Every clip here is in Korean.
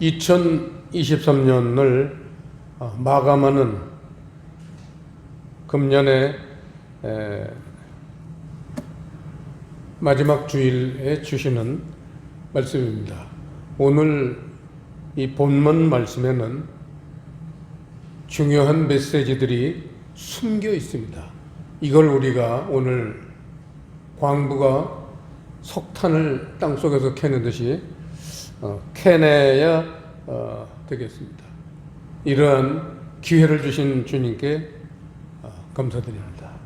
2023년을 마감하는 금년의 마지막 주일에 주시는 말씀입니다. 오늘 이 본문 말씀에는 중요한 메시지들이 숨겨 있습니다. 이걸 우리가 오늘 광부가 석탄을 땅속에서 캐는 듯이 캐내야 되겠습니다. 이러한 기회를 주신 주님께 감사드립니다.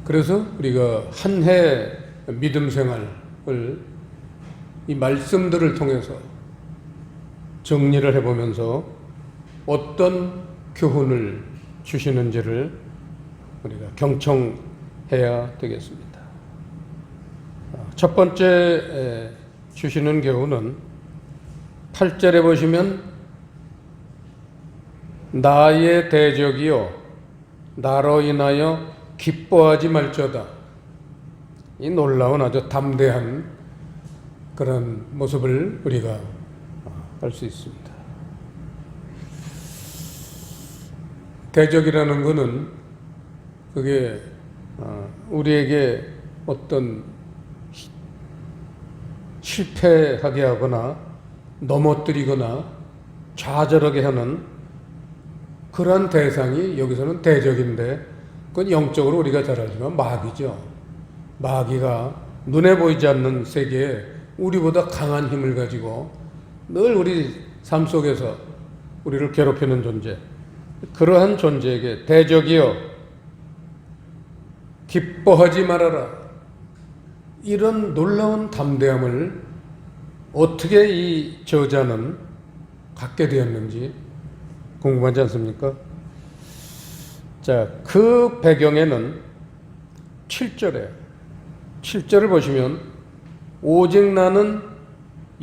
그래서 우리가 한 해 믿음 생활을 이 말씀들을 통해서 정리를 해보면서 어떤 교훈을 주시는지를 우리가 경청해야 되겠습니다. 첫 번째 주시는 교훈은 8절에 보시면 나의 대적이여 나로 인하여 기뻐하지 말지어다. 이 놀라운 아주 담대한 그런 모습을 우리가 알 수 있습니다. 대적이라는 것은 그게 우리에게 어떤 실패하게 하거나 넘어뜨리거나 좌절하게 하는 그러한 대상이 여기서는 대적인데, 그건 영적으로 우리가 잘 알지만 마귀죠. 마귀가 눈에 보이지 않는 세계에 우리보다 강한 힘을 가지고 늘 우리 삶 속에서 우리를 괴롭히는 존재, 그러한 존재에게 대적이여 기뻐하지 말아라, 이런 놀라운 담대함을 어떻게 이 저자는 갖게 되었는지 궁금하지 않습니까? 자, 그 배경에는 7절을 보시면 오직 나는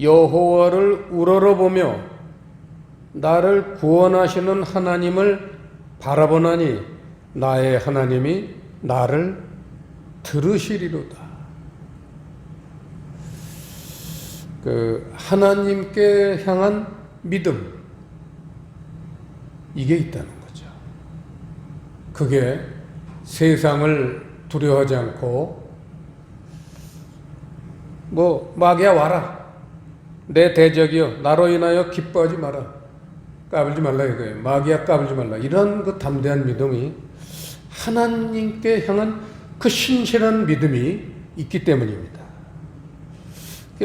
여호와를 우러러보며 나를 구원하시는 하나님을 바라보나니 나의 하나님이 나를 들으시리로다. 그 하나님께 향한 믿음, 이게 있다는 거죠. 그게 세상을 두려워하지 않고 마귀야 와라, 내 대적이여 나로 인하여 기뻐하지 마라, 까불지 말라 이거예요. 마귀야 까불지 말라, 이런 그 담대한 믿음이 하나님께 향한 그 신실한 믿음이 있기 때문입니다.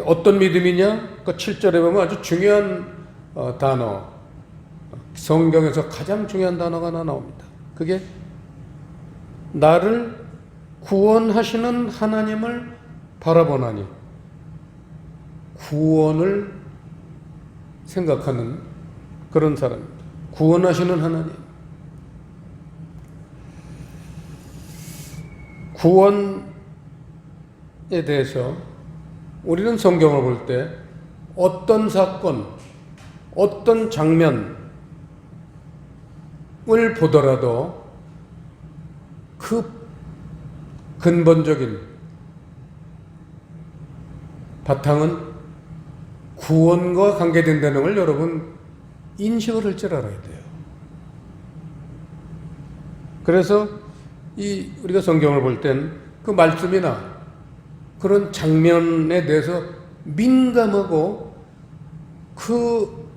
어떤 믿음이냐? 그 7절에 보면 아주 중요한 단어, 성경에서 가장 중요한 단어가 하나 나옵니다. 그게 나를 구원하시는 하나님을 바라보나니, 구원을 생각하는 그런 사람입니다. 구원하시는 하나님. 구원에 대해서 우리는 성경을 볼 때 어떤 사건, 어떤 장면을 보더라도 그 근본적인 바탕은 구원과 관계된다는 걸 여러분 인식을 할 줄 알아야 돼요. 그래서 우리가 성경을 볼 땐 그 말씀이나 그런 장면에 대해서 민감하고 그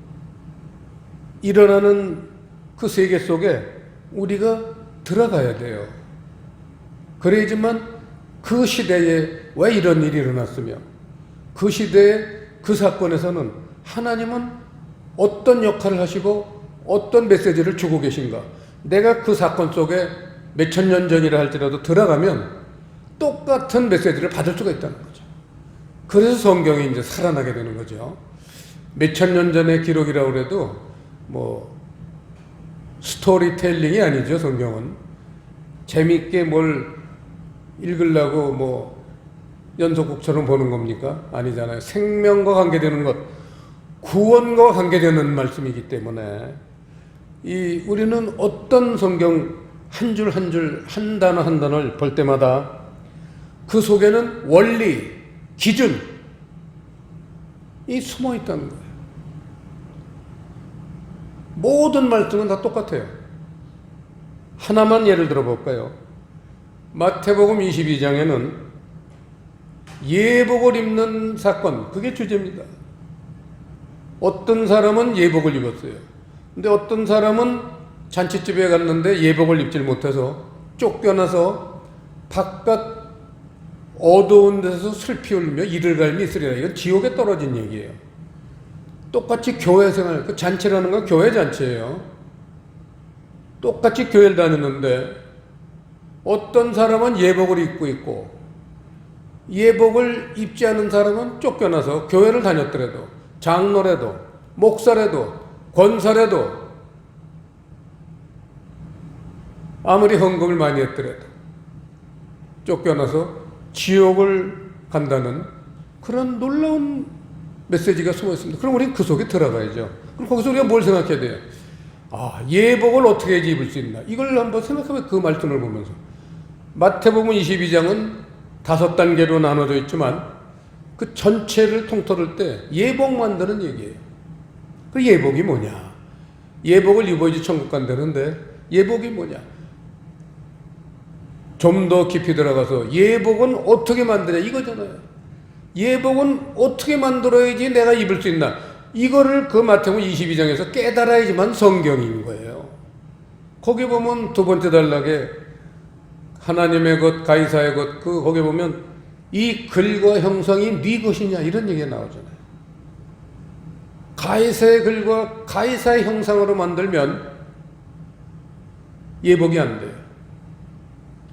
일어나는 그 세계 속에 우리가 들어가야 돼요. 그래야지만 그 시대에 왜 이런 일이 일어났으며 그 시대에 그 사건에서는 하나님은 어떤 역할을 하시고 어떤 메시지를 주고 계신가, 내가 그 사건 속에 몇천 년 전이라 할지라도 들어가면 똑같은 메시지를 받을 수가 있다는 거죠. 그래서 성경이 이제 살아나게 되는 거죠. 몇천 년 전의 기록이라고 해도 스토리텔링이 아니죠. 성경은 재미있게 뭘 읽으려고 연속곡처럼 보는 겁니까? 아니잖아요. 생명과 관계되는 것, 구원과 관계되는 말씀이기 때문에 우리는 어떤 성경 한 줄 한 줄, 한 단어 한 단어를 볼 때마다 그 속에는 원리, 기준, 이 숨어 있다는 거예요. 모든 말씀은 다 똑같아요. 하나만 예를 들어 볼까요? 마태복음 22장에는 예복을 입는 사건, 그게 주제입니다. 어떤 사람은 예복을 입었어요. 근데 어떤 사람은 잔치집에 갔는데 예복을 입질 못해서 쫓겨나서 바깥 어두운 데서 슬피 울며 이를 갈미 있으리라. 이건 지옥에 떨어진 얘기예요. 똑같이 교회 생활, 그 잔치라는 건 교회 잔치예요. 똑같이 교회를 다니는데 어떤 사람은 예복을 입고 있고 예복을 입지 않은 사람은 쫓겨나서 교회를 다녔더라도 장로라도 목사라도 권사라도 아무리 헌금을 많이 했더라도 쫓겨나서 지옥을 간다는 그런 놀라운 메시지가 숨어 있습니다. 그럼 우리는 그 속에 들어가야죠. 그럼 거기서 우리가 뭘 생각해야 돼요? 아, 예복을 어떻게 해야지 입을 수 있나? 이걸 한번 생각하면 그 말씀을 보면서 마태복음 22장은 5단계로 나눠져 있지만 그 전체를 통틀을 때 예복 만드는 얘기예요. 그 예복이 뭐냐? 예복을 입어야지 천국 간다는데 예복이 뭐냐? 좀 더 깊이 들어가서 예복은 어떻게 만드냐 이거잖아요. 예복은 어떻게 만들어야지 내가 입을 수 있나? 이거를 그 마태복음 22장에서 깨달아야지만 성경인 거예요. 거기 보면 두 번째 단락에 하나님의 것, 가이사의 것, 거기 보면 이 글과 형상이 네 것이냐 이런 얘기가 나오잖아요. 가이사의 글과 가이사의 형상으로 만들면 예복이 안 돼요.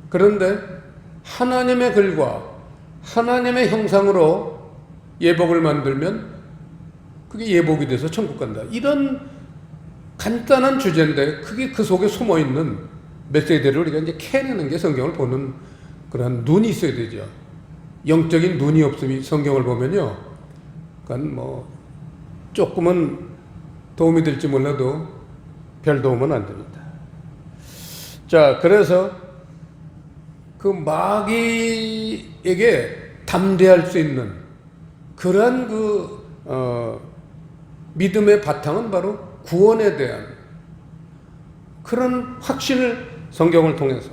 그런데 하나님의 글과 하나님의 형상으로 예복을 만들면 그게 예복이 돼서 천국 간다. 이런 간단한 주제인데 그게 그 속에 숨어있는 메시지를 우리가 이제 캐내는 게 성경을 보는 그런 눈이 있어야 되죠. 영적인 눈이 없으면 성경을 보면요. 그러니까 뭐 조금은 도움이 될지 몰라도 별 도움은 안 됩니다. 자, 그래서 그 마귀에게 담대할 수 있는 그러한 믿음의 바탕은 바로 구원에 대한 그런 확신을 성경을 통해서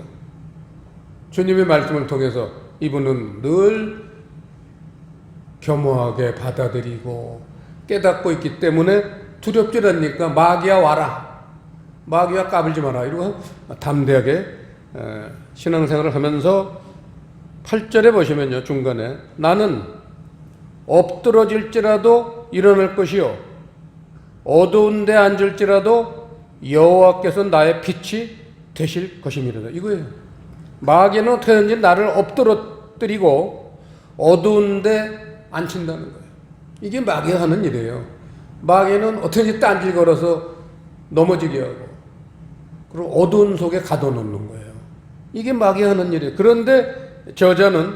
주님의 말씀을 통해서 이분은 늘 겸허하게 받아들이고 깨닫고 있기 때문에 두렵지 않으니까 마귀야 와라, 마귀야 까불지 마라 이러고 담대하게 신앙생활을 하면서 8절에 보시면요, 중간에 나는 엎드러질지라도 일어날 것이요 어두운 데 앉을지라도 여호와께서 나의 빛이 되실 것임이라. 이거예요. 마귀는 어떻게 하든지 나를 엎드러뜨리고 어두운 데 앉힌다는 거예요. 이게 마귀가 하는 일이에요. 마귀는 어떻게든지 딴질 걸어서 넘어지게 하고 그리고 어두운 속에 가둬놓는 거예요. 이게 마귀가 하는 일이에요. 그런데 저자는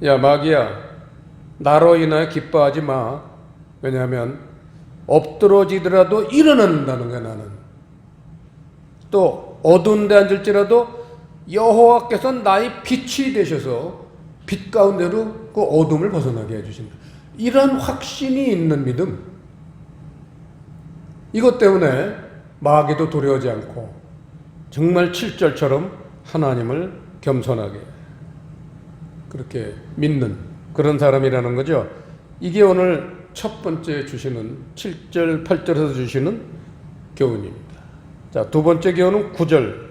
야 마귀야 나로 인하여 기뻐하지 마. 왜냐하면 엎드러지더라도 일어난다는 거야. 나는 또 어두운 데 앉을지라도 여호와께서 나의 빛이 되셔서 빛 가운데로 그 어둠을 벗어나게 해주신다. 이런 확신이 있는 믿음, 이것 때문에 마귀도 두려워하지 않고 정말 7절처럼 하나님을 겸손하게 그렇게 믿는 그런 사람이라는 거죠. 이게 오늘 첫 번째 주시는 7절, 8절에서 주시는 교훈입니다. 자, 두 번째 교훈은 9절입니다.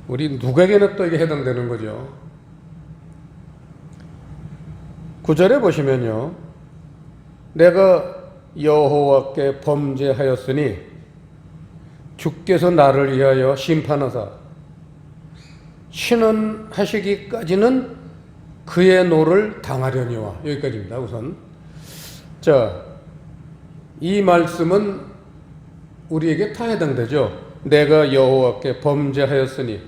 우리 누구에게나 또 이게 해당되는 거죠. 9절에 보시면요. 내가 여호와께 범죄하였으니 주께서 나를 위하여 심판하사 신원하시기까지는 그의 노를 당하려니와. 여기까지입니다. 우선 자, 이 말씀은 우리에게 다 해당되죠. 내가 여호와께 범죄하였으니.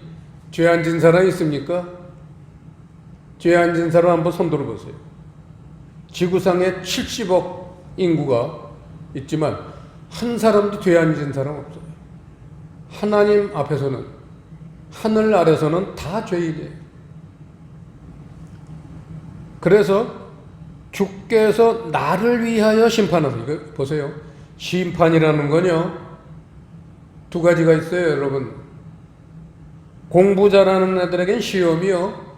죄 안 진 사람 있습니까? 죄 안 진 사람 한번 손 들어보세요. 지구상에 70억 인구가 있지만 한 사람도 죄 안 진 사람 없어요. 하나님 앞에서는, 하늘 아래서는 다 죄인이에요. 그래서 주께서 나를 위하여 심판하소. 이거 보세요. 심판이라는 건요, 두 가지가 있어요, 여러분. 공부 잘하는 애들에겐 시험이요,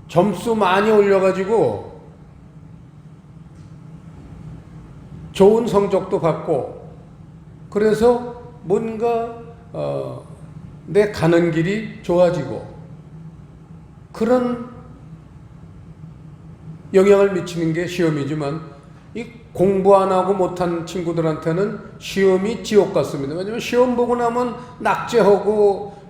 점수 많이 올려가지고 좋은 성적도 받고, 그래서 뭔가 내 가는 길이 좋아지고, 그런 영향을 미치는 게 시험이지만, 이 공부 안 하고 못한 친구들한테는 시험이 지옥 같습니다. 왜냐면 시험 보고 나면 낙제하고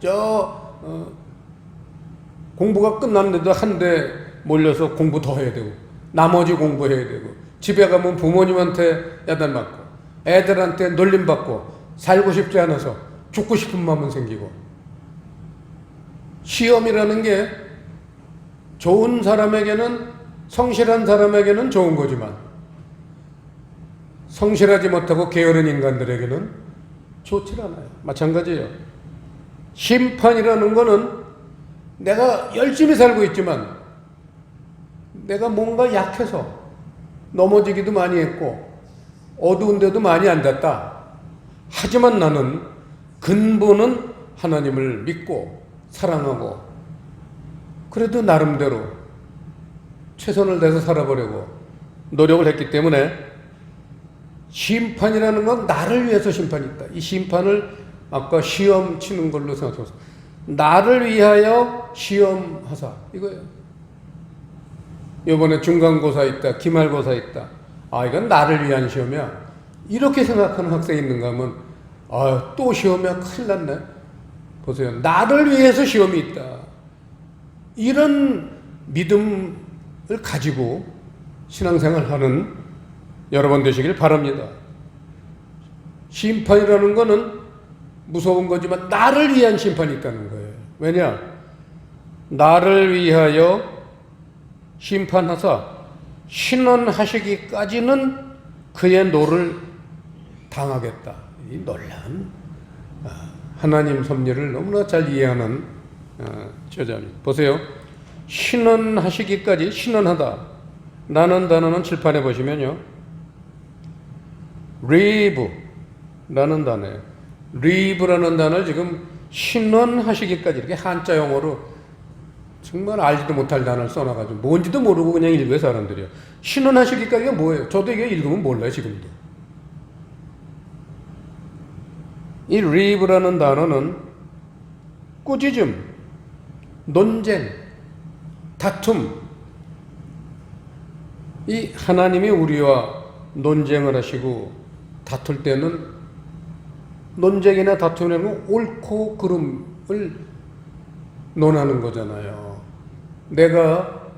공부가 끝났는데도 한 대 몰려서 공부 더 해야 되고, 나머지 공부해야 되고, 집에 가면 부모님한테 야단맞고, 애들한테 놀림받고, 살고 싶지 않아서 죽고 싶은 마음은 생기고. 시험이라는 게 좋은 사람에게는, 성실한 사람에게는 좋은 거지만 성실하지 못하고 게으른 인간들에게는 좋지 않아요. 마찬가지예요. 심판이라는 거는 내가 열심히 살고 있지만 내가 뭔가 약해서 넘어지기도 많이 했고 어두운 데도 많이 앉았다. 하지만 나는 근본은 하나님을 믿고 사랑하고 그래도 나름대로 최선을 다해서 살아보려고 노력을 했기 때문에 심판이라는 건 나를 위해서 심판이 있다. 이 심판을 아까 시험 치는 걸로 생각해서 나를 위하여 시험하사 이거예요. 이번에 중간고사 있다, 기말고사 있다. 아, 이건 나를 위한 시험이야. 이렇게 생각하는 학생이 있는가 하면 아, 또 시험이야. 큰일 났네. 보세요. 나를 위해서 시험이 있다. 이런 믿음을 가지고 신앙생활 하는 여러분 되시길 바랍니다. 심판이라는 거는 무서운 거지만 나를 위한 심판이 있다는 거예요. 왜냐? 나를 위하여 심판하사 신원하시기까지는 그의 노를 당하겠다. 이 놀라운 하나님 섭리를 너무나 잘 이해하는 저자입니다. 보세요. 신원하시기까지, 신원하다 라는 단어는 칠판에 보시면요, 리브라는 단어예요. 리브라는 단어를 지금 신원하시기까지 이렇게 한자 영어로 정말 알지도 못할 단어를 써놔가지고 뭔지도 모르고 그냥 읽어요, 사람들이요. 신원하시기까지가 뭐예요? 저도 이게 읽으면 몰라요, 지금도. 이 리브라는 단어는 꾸짖음, 논쟁, 다툼, 이 하나님이 우리와 논쟁을 하시고 다툴 때는 논쟁이나 다툼에는 옳고 그름을 논하는 거잖아요. 내가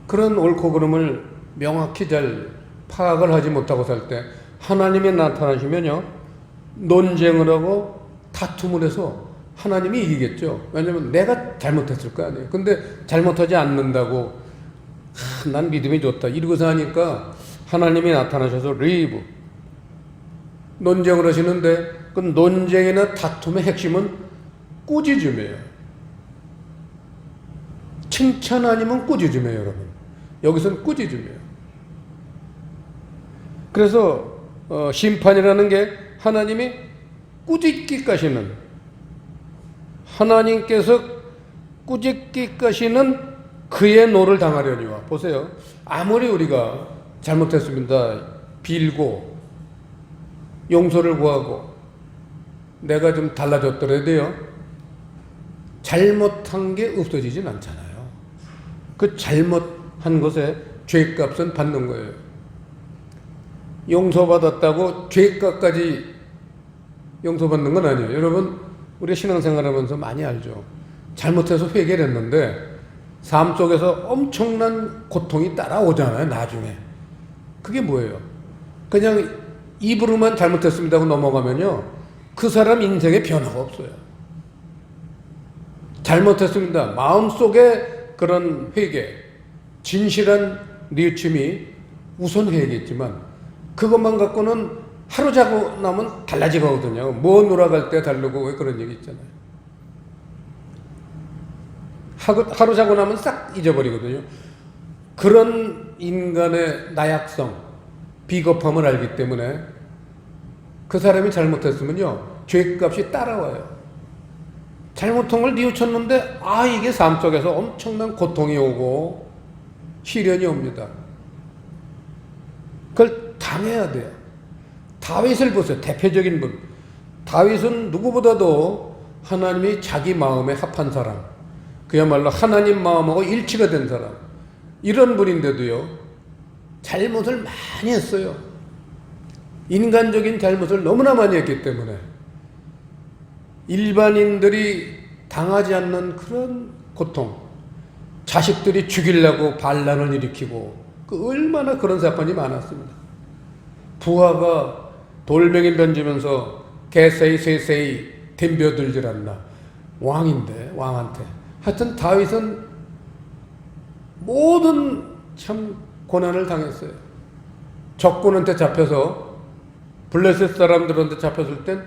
그런 옳고 그름을 명확히 잘 파악을 하지 못하고 살 때 하나님이 나타나시면요, 논쟁을 하고 다툼을 해서 하나님이 이기겠죠. 왜냐면 내가 잘못했을 거 아니에요. 근데 잘못하지 않는다고 난 믿음이 좋다 이러고서 하니까 하나님이 나타나셔서 리브, 논쟁을 하시는데 그 논쟁이나 다툼의 핵심은 꾸짖음이에요. 칭찬 아니면 꾸짖음이에요, 여러분. 여기서는 꾸짖음이에요. 그래서 심판이라는 게 하나님이 꾸짖기까지는, 하나님께서 꾸짖기까지는 그의 노를 당하려니와. 보세요. 아무리 우리가 잘못했습니다 빌고 용서를 구하고 내가 좀 달라졌더라도요, 잘못한 게 없어지진 않잖아요. 그 잘못한 것에 죄값은 받는 거예요. 용서받았다고 죄값까지 용서받는 건 아니에요. 여러분, 우리 신앙생활하면서 많이 알죠. 잘못해서 회개를 했는데 삶 속에서 엄청난 고통이 따라오잖아요, 나중에. 그게 뭐예요? 그냥 입으로만 잘못했습니다 하고 넘어가면요, 그 사람 인생에 변화가 없어요. 잘못했습니다. 마음속에 그런 회개, 진실한 뉘우침이 우선 회개겠지만 그것만 갖고는 하루 자고 나면 달라지거든요. 뭐 놀아갈 때 다르고 왜 그런 얘기 있잖아요. 하루 자고 나면 싹 잊어버리거든요. 그런 인간의 나약성, 비겁함을 알기 때문에 그 사람이 잘못했으면요, 죄값이 따라와요. 잘못한 걸 뉘우쳤는데 이게 삶 속에서 엄청난 고통이 오고 시련이 옵니다. 그걸 당해야 돼요. 다윗을 보세요. 대표적인 분. 다윗은 누구보다도 하나님이 자기 마음에 합한 사람, 그야말로 하나님 마음하고 일치가 된 사람, 이런 분인데도요, 잘못을 많이 했어요. 인간적인 잘못을 너무나 많이 했기 때문에 일반인들이 당하지 않는 그런 고통, 자식들이 죽이려고 반란을 일으키고, 얼마나 그런 사건이 많았습니다. 부하가 돌멩이 던지면서 개세이 쇠세이 덤벼들질 않나. 왕인데, 왕한테. 하여튼 다윗은 모든 참 고난을 당했어요. 적군한테 잡혀서, 블레셋 사람들한테 잡혔을 땐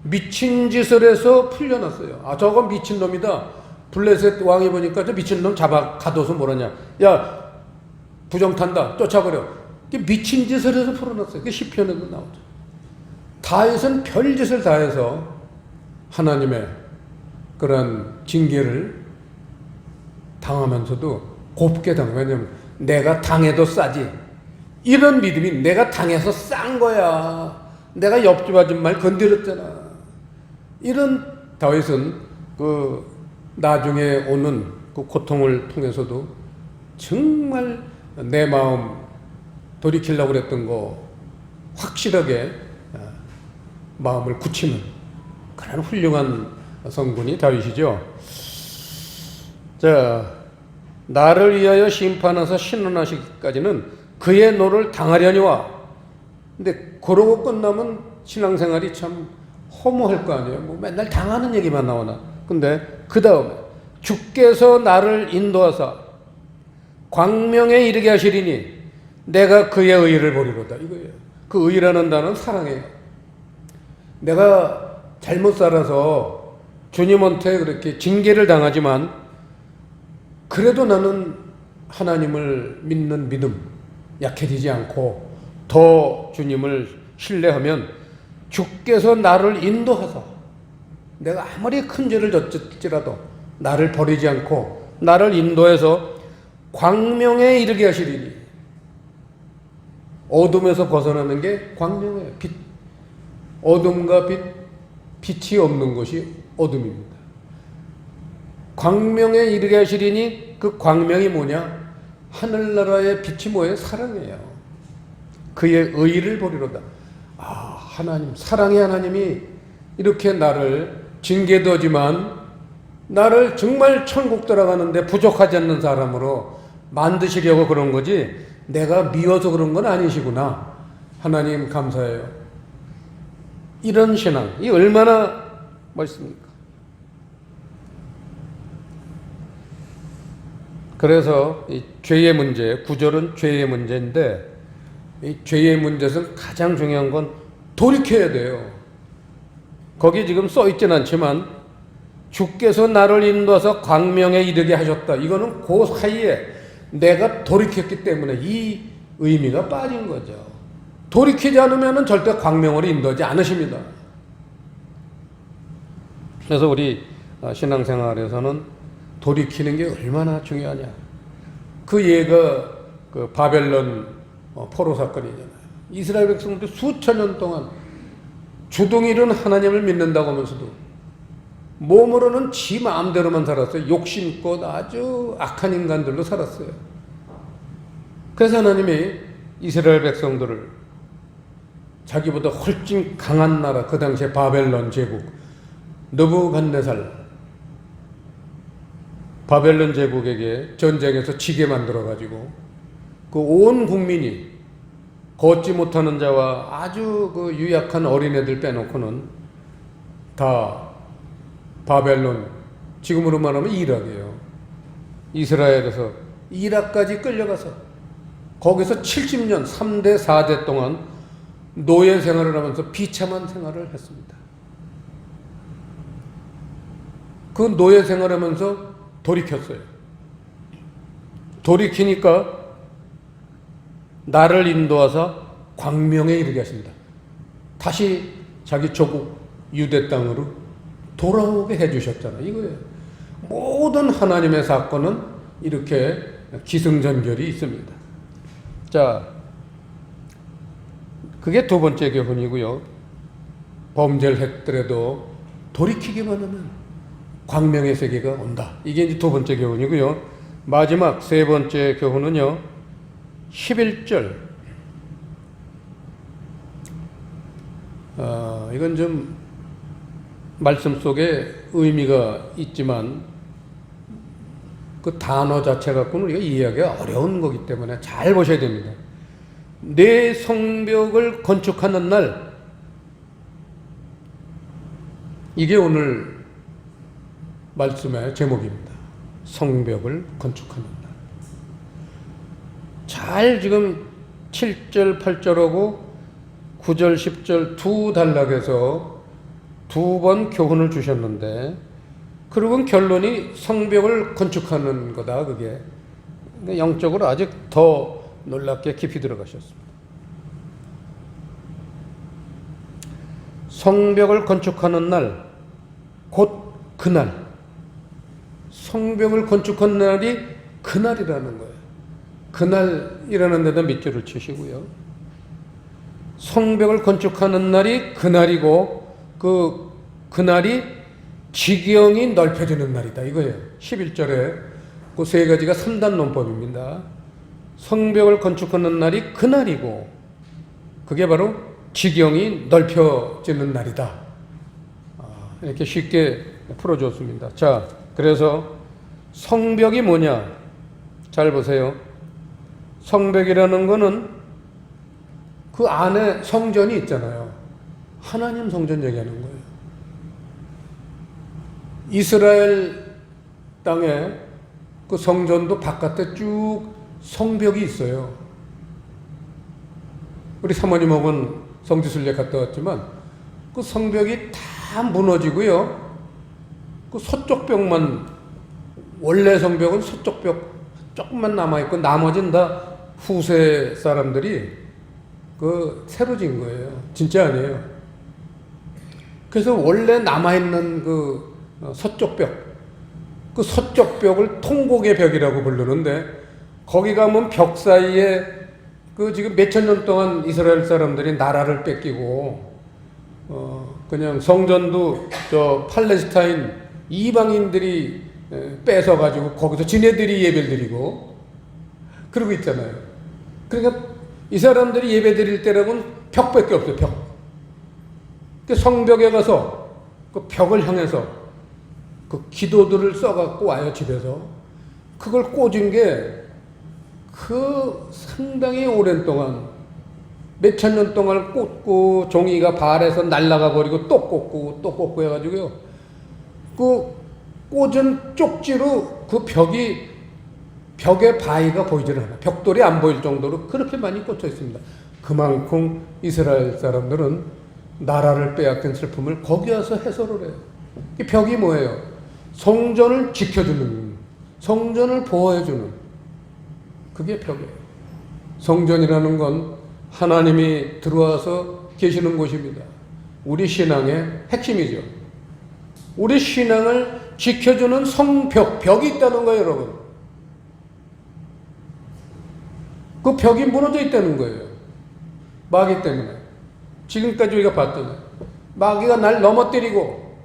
미친 짓을 해서 풀려났어요. 저건 미친놈이다. 블레셋 왕이 보니까 저 미친놈 가둬서 뭐라냐. 야, 부정탄다. 쫓아버려. 미친 짓을 해서 풀어놨어요. 그게 시편에도 나오죠. 다윗은 별짓을 다 해서 하나님의 그런 징계를 당하면서도 곱게 당해요. 왜냐하면 내가 당해도 싸지. 이런 믿음이, 내가 당해서 싼 거야. 내가 옆집 아줌마를 건드렸잖아. 이런 다윗은 나중에 오는 그 고통을 통해서도 정말 내 마음 돌이키려고 그랬던 거 확실하게 마음을 굳히는 그런 훌륭한 성군이 다윗이죠. 자, 나를 위하여 심판하사 신원하시기까지는 그의 노를 당하려니와. 근데 그러고 끝나면 신앙생활이 참 허무할 거 아니에요. 뭐 맨날 당하는 얘기만 나오나. 근데 그 다음에 주께서 나를 인도하사 광명에 이르게 하시리니 내가 그의 의를 보리로다. 이거예요. 그 의라는 단어는 사랑이에요. 내가 잘못 살아서 주님한테 그렇게 징계를 당하지만 그래도 나는 하나님을 믿는 믿음 약해지지 않고 더 주님을 신뢰하면 주께서 나를 인도하사, 내가 아무리 큰 죄를 졌을지라도 나를 버리지 않고 나를 인도해서 광명에 이르게 하시리니. 어둠에서 벗어나는 게 광명이에요. 빛. 어둠과 빛이 없는 것이 어둠입니다. 광명에 이르게 하시리니 그 광명이 뭐냐? 하늘나라의 빛이 뭐예요? 사랑이에요. 그의 의를 보리로다. 하나님, 사랑의 하나님이 이렇게 나를 징계도 하지만 나를 정말 천국 들어가는데 부족하지 않는 사람으로 만드시려고 그런 거지 내가 미워서 그런 건 아니시구나. 하나님 감사해요. 이런 신앙이 얼마나 멋있습니까? 그래서 이 죄의 문제, 구절은 죄의 문제인데 이 죄의 문제에서 가장 중요한 건 돌이켜야 돼요. 거기 지금 써 있진 않지만 주께서 나를 인도해서 광명에 이르게 하셨다. 이거는 그 사이에 내가 돌이켰기 때문에 이 의미가 빠진 거죠. 돌이키지 않으면 절대 광명으로 인도하지 않으십니다. 그래서 우리 신앙생활에서는 돌이키는 게 얼마나 중요하냐. 그 예가 그 바벨론 포로 사건이잖아요. 이스라엘 백성들 수천 년 동안 주둥이는 하나님을 믿는다고 하면서도 몸으로는 지 마음대로만 살았어요. 욕심껏 아주 악한 인간들로 살았어요. 그래서 하나님이 이스라엘 백성들을 자기보다 훨씬 강한 나라, 그 당시에 바벨론 제국, 느부갓네살, 바벨론 제국에게 전쟁에서 지게 만들어가지고 그 온 국민이 걷지 못하는 자와 아주 그 유약한 어린애들 빼놓고는 다 바벨론, 지금으로 말하면 이락이에요. 이스라엘에서 이락까지 끌려가서 거기서 70년, 3대, 4대 동안 노예 생활을 하면서 비참한 생활을 했습니다. 그 노예 생활하면서 돌이켰어요. 돌이키니까 나를 인도하사 광명에 이르게 하신다. 다시 자기 조국 유대 땅으로 돌아오게 해주셨잖아요. 이거예요. 모든 하나님의 사건은 이렇게 기승전결이 있습니다. 자, 그게 두 번째 교훈이고요. 범죄를 했더라도 돌이키기만 하면 광명의 세계가 온다. 이게 이제 두 번째 교훈이고요. 마지막 세 번째 교훈은요, 11절. 이건 좀 말씀 속에 의미가 있지만 그 단어 자체 갖고는 우리가 이해하기가 어려운 거기 때문에 잘 보셔야 됩니다. 내 성벽을 건축하는 날, 이게 오늘 말씀의 제목입니다. 성벽을 건축하는 날. 잘 지금 7절, 8절하고 9절, 10절 두 단락에서 두 번 교훈을 주셨는데, 그리고 결론이 성벽을 건축하는 거다, 그게. 영적으로 아직 더 놀랍게 깊이 들어가셨습니다. 성벽을 건축하는 날, 곧 그날. 성벽을 건축한 날이 그날이라는 거예요. 그날이라는 데다 밑줄을 치시고요. 성벽을 건축하는 날이 그날이고, 그날이 지경이 넓혀지는 날이다, 이거예요. 11절에 그 세 가지가 3단 논법입니다. 성벽을 건축하는 날이 그날이고, 그게 바로 지경이 넓혀지는 날이다. 이렇게 쉽게 풀어줬습니다. 자, 그래서 성벽이 뭐냐? 잘 보세요. 성벽이라는 거는 그 안에 성전이 있잖아요. 하나님 성전 얘기하는 거예요. 이스라엘 땅에 그 성전도 바깥에 쭉 성벽이 있어요. 우리 사모님하고는 성지순례 갔다 왔지만 그 성벽이 다 무너지고요. 그 서쪽 벽만, 원래 성벽은 서쪽 벽 조금만 남아있고 나머지는 다 후세 사람들이 새로 진 거예요. 진짜 아니에요. 그래서 원래 남아있는 서쪽 벽, 그 서쪽 벽을 통곡의 벽이라고 부르는데, 거기 가면 벽 사이에 지금 몇천 년 동안 이스라엘 사람들이 나라를 뺏기고, 그냥 성전도 팔레스타인 이방인들이 뺏어가지고 거기서 지네들이 예배를 드리고, 그러고 있잖아요. 그러니까 이 사람들이 예배 드릴 때라고는 벽밖에 없어요, 벽. 성벽에 가서 그 벽을 향해서 그 기도들을 써갖고 와요, 집에서. 그걸 꽂은 게 상당히 오랜 동안, 몇천 년 동안 꽂고 종이가 발에서 날아가 버리고 또 꽂고 또 꽂고 해가지고요. 꽂은 쪽지로 벽에 바위가 보이질 않아요. 벽돌이 안 보일 정도로 그렇게 많이 꽂혀 있습니다. 그만큼 이스라엘 사람들은 나라를 빼앗긴 슬픔을 거기 와서 해소를 해요. 이 벽이 뭐예요? 성전을 지켜주는, 성전을 보호해주는, 그게 벽이에요. 성전이라는 건 하나님이 들어와서 계시는 곳입니다. 우리 신앙의 핵심이죠. 우리 신앙을 지켜주는 성벽, 벽이 있다는 거예요, 여러분. 그 벽이 무너져 있다는 거예요. 마귀 때문에. 지금까지 우리가 봤던, 마귀가 날 넘어뜨리고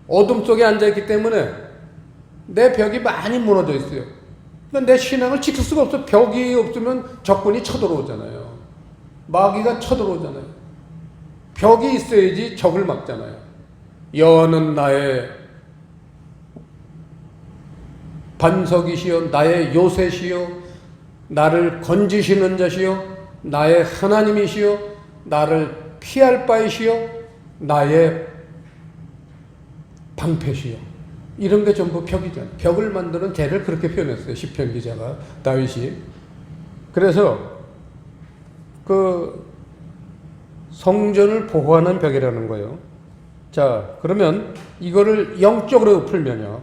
어둠 속에 앉아있기 때문에 내 벽이 많이 무너져 있어요. 그러니까 내 신앙을 지킬 수가 없어. 벽이 없으면 적군이 쳐들어오잖아요. 마귀가 쳐들어오잖아요. 벽이 있어야지 적을 막잖아요. 여호와는 나의 반석이시여, 나의 요새시여, 나를 건지시는 자시여, 나의 하나님이시여, 나를 피할 바이시여, 나의 방패시여. 이런 게 전부 벽이잖아요. 벽을 만드는 죄를 그렇게 표현했어요, 시편 기자가, 다윗이. 그래서 성전을 보호하는 벽이라는 거예요. 자, 그러면 이거를 영적으로 풀면요,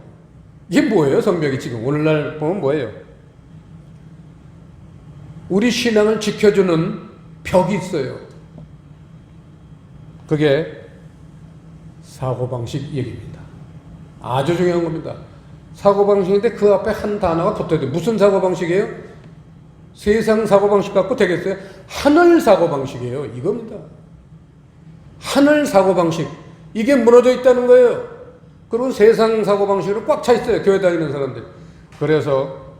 이게 뭐예요? 성벽이 지금 오늘날 보면 뭐예요? 우리 신앙을 지켜주는 벽이 있어요. 그게 사고방식 얘기입니다. 아주 중요한 겁니다. 사고방식인데 그 앞에 한 단어가 붙어야 돼요. 무슨 사고방식이에요? 세상 사고방식 갖고 되겠어요? 하늘 사고방식이에요. 이겁니다. 하늘 사고방식. 이게 무너져 있다는 거예요. 그리고 세상 사고방식으로 꽉 차 있어요. 교회 다니는 사람들. 그래서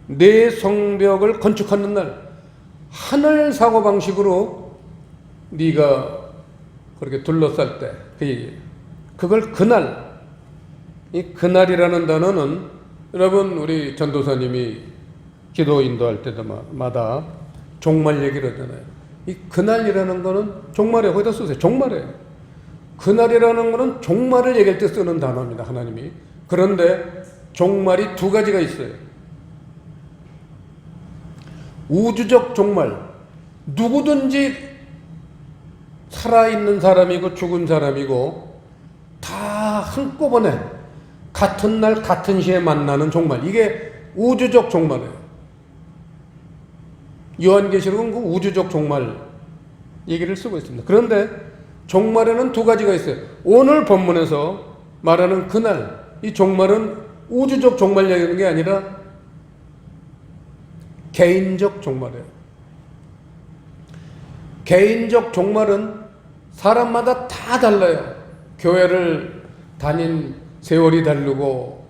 내 성벽을 건축하는 날 하늘 사고방식으로 네가 그렇게 둘러쌀 때 그 얘기예요. 그걸 그날, 이 그날이라는 단어는 여러분 우리 전도사님이 기도 인도할 때마다 종말 얘기를 하잖아요. 이 그날이라는 거는 종말에 거기다 쓰세요. 종말에. 그날이라는 거는 종말을 얘기할 때 쓰는 단어입니다. 하나님이. 그런데 종말이 두 가지가 있어요. 우주적 종말. 누구든지 살아있는 사람이고 죽은 사람이고 다 한꺼번에 같은 날 같은 시에 만나는 종말. 이게 우주적 종말이에요. 요한계시록은 그 우주적 종말 얘기를 쓰고 있습니다. 그런데 종말에는 두 가지가 있어요. 오늘 본문에서 말하는 그날, 이 종말은 우주적 종말 얘기하는 게 아니라 개인적 종말이에요. 개인적 종말은 사람마다 다 달라요. 교회를 다닌 세월이 다르고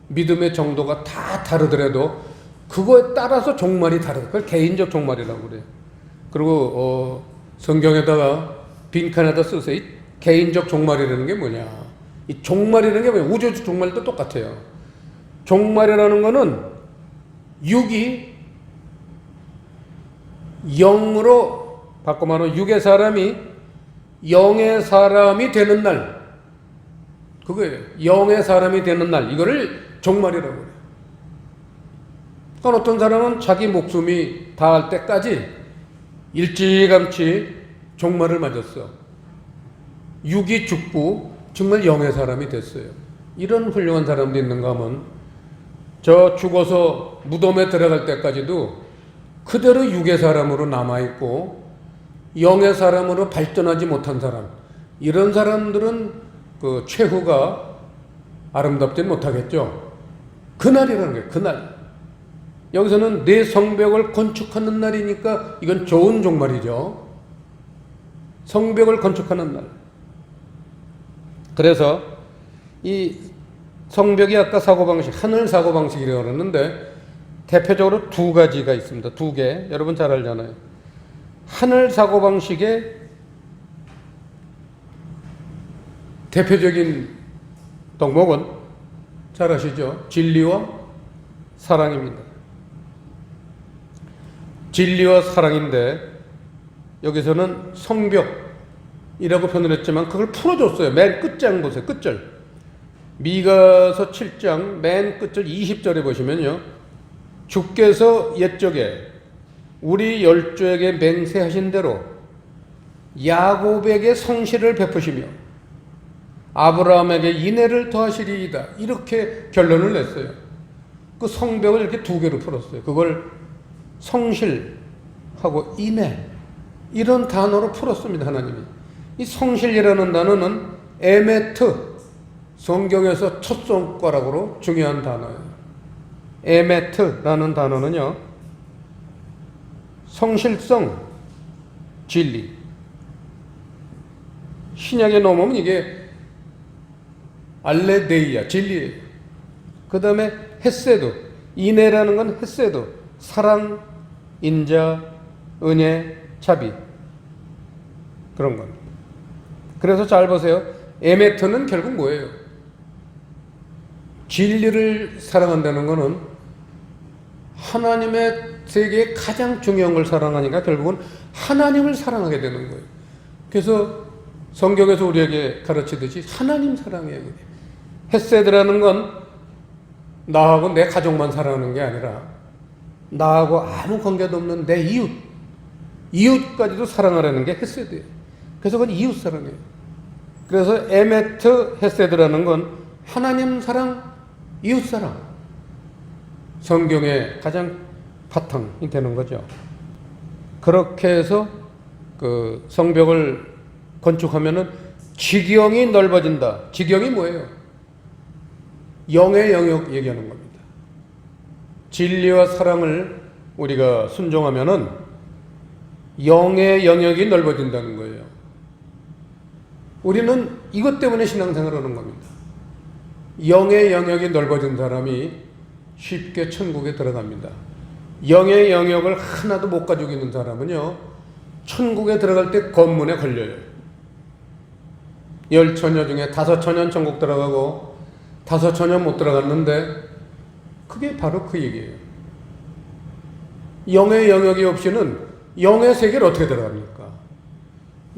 믿음의 정도가 다 다르더라도 그거에 따라서 종말이 다르다. 그걸 개인적 종말이라고 그래요. 그리고 성경에다가 빈칸에다 쓰세요. 이 개인적 종말이라는 게 뭐냐. 이 종말이라는 게 뭐냐. 우주적 종말도 똑같아요. 종말이라는 거는 육이 영으로 바꿔 말하면 육의 사람이 영의 사람이 되는 날, 그거예요. 영의 사람이 되는 날, 이거를 종말이라고 해요. 그러니까 어떤 사람은 자기 목숨이 다할 때까지 일찌감치 종말을 맞았어. 육이 죽고 정말 영의 사람이 됐어요. 이런 훌륭한 사람도 있는가 하면 저 죽어서 무덤에 들어갈 때까지도 그대로 육의 사람으로 남아있고 영의 사람으로 발전하지 못한 사람, 이런 사람들은 그 최후가 아름답지 못하겠죠. 그날이라는 거예요. 그날. 여기서는 내 성벽을 건축하는 날이니까 이건 좋은 종말이죠. 성벽을 건축하는 날. 그래서 이 성벽이 아까 사고방식, 하늘 사고방식이라고 그러는데 대표적으로 두 가지가 있습니다. 두 개. 여러분 잘 알잖아요. 하늘 사고방식의 대표적인 덕목은 잘 아시죠? 진리와 사랑입니다. 진리와 사랑인데 여기서는 성벽이라고 표현을 했지만 그걸 풀어줬어요. 맨 끝장 보세요. 끝절. 미가서 7장 맨 끝절 20절에 보시면요. 주께서 옛적에 우리 열조에게 맹세하신 대로 야곱에게 성실을 베푸시며 아브라함에게 인애를 더하시리이다. 이렇게 결론을 냈어요. 그 성벽을 이렇게 두 개로 풀었어요. 그걸 성실하고 인애 이런 단어로 풀었습니다. 하나님이. 이 성실이라는 단어는 에메트, 성경에서 첫 손가락으로 중요한 단어예요. 에메트라는 단어는요, 성실성, 진리. 신약에 넘으면 이게 알레데이아, 진리예요. 그 다음에 헤세드, 인애라는 건 헤세드, 사랑, 인자, 은혜, 자비. 그런 겁니다. 그래서 잘 보세요. 에메트는 결국 뭐예요? 진리를 사랑한다는 것은 하나님의 세계에 가장 중요한 걸 사랑하니까 결국은 하나님을 사랑하게 되는 거예요. 그래서 성경에서 우리에게 가르치듯이 하나님 사랑해야 돼요. 헤세드라는 건 나하고 내 가족만 사랑하는 게 아니라 나하고 아무 관계도 없는 내 이웃까지도 사랑하라는 게 헤세드예요. 그래서 그건 이웃 사랑이에요. 그래서 에메트 헤세드라는 건 하나님 사랑, 이웃사랑. 성경의 가장 바탕이 되는 거죠. 그렇게 해서 그 성벽을 건축하면은 지경이 넓어진다. 지경이 뭐예요? 영의 영역 얘기하는 겁니다. 진리와 사랑을 우리가 순종하면은 영의 영역이 넓어진다는 거예요. 우리는 이것 때문에 신앙생활을 하는 겁니다. 영의 영역이 넓어진 사람이 쉽게 천국에 들어갑니다. 영의 영역을 하나도 못 가지고 있는 사람은요, 천국에 들어갈 때 검문에 걸려요. 10처녀 중에 5처녀는 천국 들어가고 5처녀는 못 들어갔는데, 그게 바로 그 얘기예요. 영의 영역이 없이는 영의 세계를 어떻게 들어갑니까?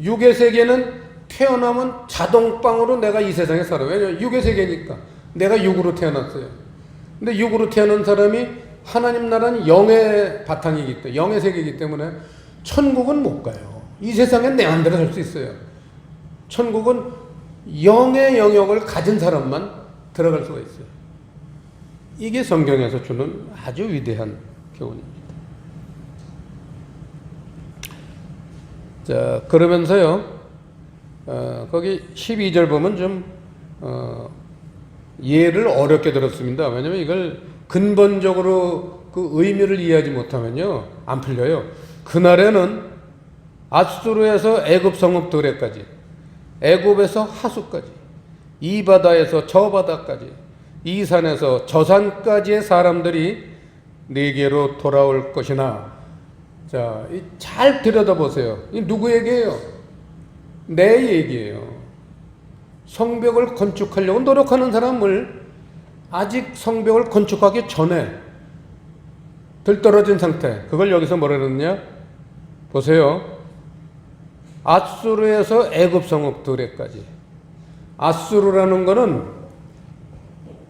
육의 세계는 태어나면 자동방으로 내가 이 세상에 살아요. 왜냐하면 육의 세계니까. 내가 육으로 태어났어요. 근데 육으로 태어난 사람이 하나님 나라는 영의 바탕이기 때문에, 영의 세계이기 때문에 천국은 못 가요. 이 세상엔 내 마음대로 살 수 있어요. 천국은 영의 영역을 가진 사람만 들어갈 수가 있어요. 이게 성경에서 주는 아주 위대한 교훈입니다. 자, 그러면서요, 거기 12절 보면 좀, 예를 어렵게 들었습니다. 왜냐면 이걸 근본적으로 그 의미를 이해하지 못하면요, 안 풀려요. 그날에는 앗수르에서 애굽 성읍 드레까지, 애굽에서 하수까지, 이 바다에서 저 바다까지, 이 산에서 저 산까지의 사람들이 네게로 돌아올 것이나. 자, 잘 들여다보세요. 이 누구 얘기예요? 내 얘기예요. 성벽을 건축하려고 노력하는 사람을 아직 성벽을 건축하기 전에 들떨어진 상태, 그걸 여기서 뭐라 그러느냐? 보세요. 앗수르에서 애굽 성읍 드레까지. 앗수르라는 거는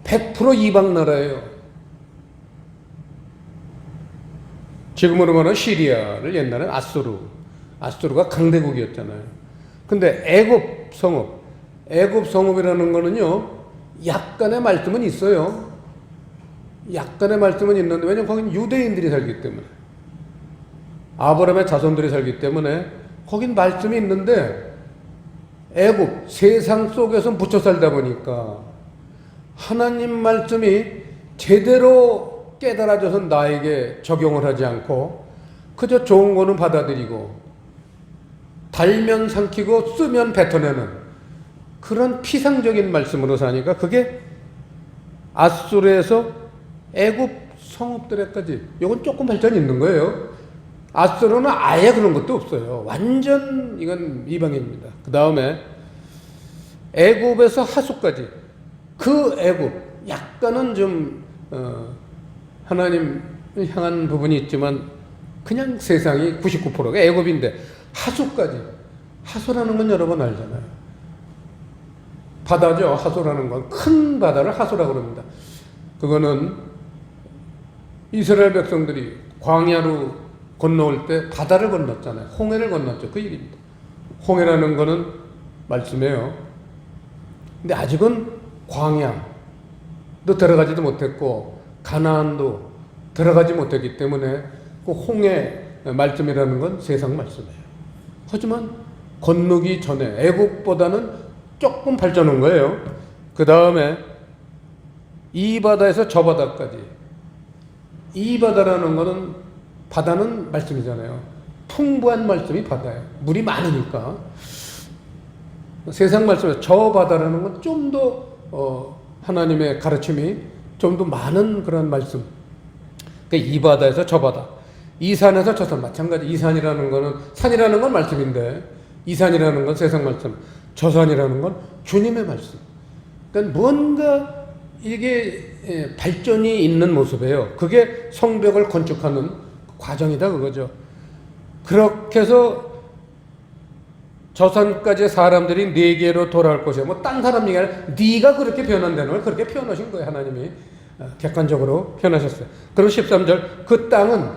100% 이방 나라예요. 지금으로 말하면 시리아를 옛날에는 아수르가 강대국이었잖아요. 근데 애굽 성읍이라는 거는요, 약간의 말씀은 있어요. 약간의 말씀은 있는데, 왜냐면 거긴 유대인들이 살기 때문에, 아브라함의 자손들이 살기 때문에 거긴 말씀이 있는데, 애굽 세상 속에서 묻혀 살다 보니까 하나님 말씀이 제대로 깨달아져서 나에게 적용을 하지 않고 그저 좋은 거는 받아들이고 달면 삼키고 쓰면 뱉어내는 그런 피상적인 말씀으로 사니까, 그게 아수르에서 애굽 성읍들에까지, 이건 조금 발전이 있는 거예요. 아수르는 아예 그런 것도 없어요. 완전 이건 이방입니다. 그 다음에 애굽에서 하수까지, 그 애굽 약간은 좀 하나님 향한 부분이 있지만 그냥 세상이 99%가 애굽인데, 하수까지. 하수라는 건 여러분 알잖아요. 바다죠. 하수라는 건 큰 바다를 하수라고 그럽니다. 그거는 이스라엘 백성들이 광야로 건너올 때 바다를 건넜잖아요. 홍해를 건넜죠. 그 얘기입니다. 홍해라는 거는 말씀이에요. 근데 아직은 광야도 들어가지도 못했고 가나안도 들어가지 못했기 때문에 그 홍해 말씀이라는 건 세상 말씀이에요. 하지만 건너기 전에 애국보다는 조금 발전한 거예요. 그 다음에 이 바다에서 저 바다까지. 이 바다라는 거는, 바다는 말씀이잖아요. 풍부한 말씀이 바다예요. 물이 많으니까. 세상 말씀에 저 바다라는 건 좀 더 하나님의 가르침이 좀 더 많은 그런 말씀. 그러니까 이 바다에서 저 바다, 이 산에서 저 산. 마찬가지. 이 산이라는 거는, 산이라는 건 말씀인데 이 산이라는 건 세상 말씀, 저 산이라는 건 주님의 말씀. 그러니까 뭔가 이게 발전이 있는 모습이에요. 그게 성벽을 건축하는 과정이다 그거죠. 그렇게 해서 저 산까지 사람들이 네게로 돌아올 것이야. 뭐 딴 사람 얘기 아니라 네가 그렇게 표현한다는 걸 그렇게 표현하신 거예요. 하나님이 객관적으로 표현하셨어요. 그럼 13절, 그 땅은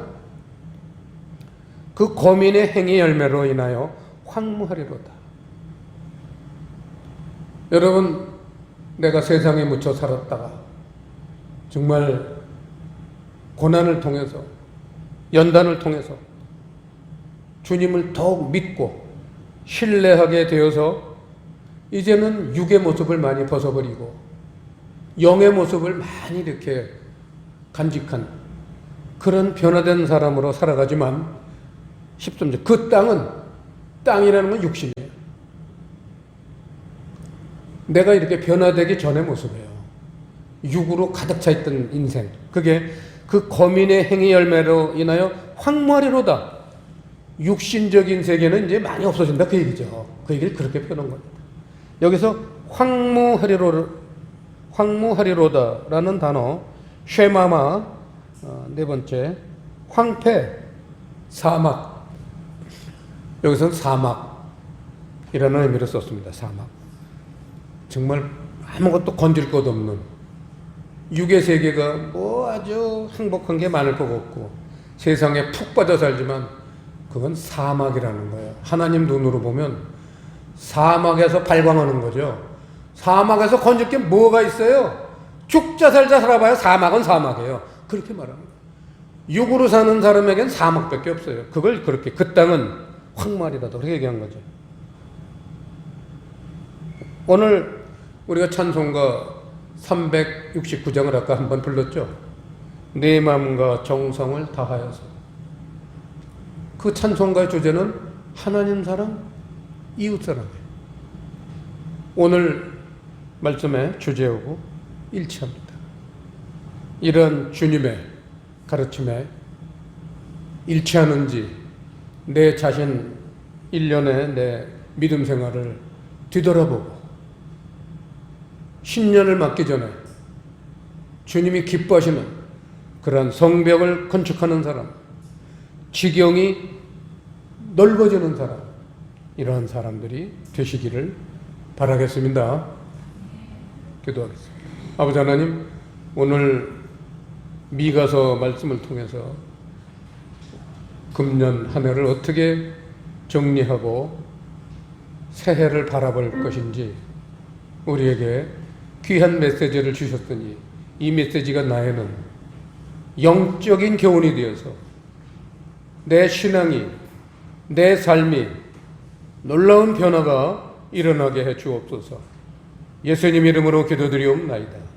그 거민의 행위 열매로 인하여 황무하리로다. 여러분, 내가 세상에 묻혀 살았다가 정말 고난을 통해서, 연단을 통해서 주님을 더욱 믿고 신뢰하게 되어서 이제는 육의 모습을 많이 벗어버리고 영의 모습을 많이 이렇게 간직한 그런 변화된 사람으로 살아가지만 13절 그 땅이라는 건 육신이에요. 내가 이렇게 변화되기 전의 모습이에요. 육으로 가득 차 있던 인생, 그게 그 거민의 행위 열매로 인하여 황무하리로다. 육신적인 세계는 이제 많이 없어진다 그 얘기죠. 그 얘기를 그렇게 표현한 겁니다. 여기서 황무하리로다라는 단어, 쉐마마, 네 번째 황폐, 사막. 여기서는 사막이라는 의미로 썼습니다. 사막. 정말 아무것도 건질 것 없는 육의 세계가 뭐 아주 행복한 게 많을 것 같고 세상에 푹 빠져 살지만 그건 사막이라는 거예요. 하나님 눈으로 보면 사막에서 발광하는 거죠. 사막에서 건질 게 뭐가 있어요? 죽자 살자 살아봐야 사막은 사막이에요. 그렇게 말합니다. 육으로 사는 사람에겐 사막밖에 없어요. 그걸 그렇게 그 땅은 황말이라도 그렇게 얘기한 거죠. 오늘 우리가 찬송가 369장을 아까 한번 불렀죠. 내 마음과 정성을 다하여서. 그 찬송가의 주제는 하나님 사랑, 이웃 사랑이에요. 오늘 말씀의 주제하고 일치합니다. 이런 주님의 가르침에 일치하는지 내 자신 1년의 내 믿음 생활을 뒤돌아보고 신년을 맞기 전에 주님이 기뻐하시는 그러한 성벽을 건축하는 사람, 지경이 넓어지는 사람, 이러한 사람들이 되시기를 바라겠습니다. 기도하겠습니다. 아버지 하나님, 오늘 미가서 말씀을 통해서 금년 한 해를 어떻게 정리하고 새해를 바라볼 것인지 우리에게 귀한 메시지를 주셨더니 이 메시지가 나에는 영적인 교훈이 되어서 내 신앙이, 내 삶이 놀라운 변화가 일어나게 해 주옵소서. 예수님 이름으로 기도드리옵나이다.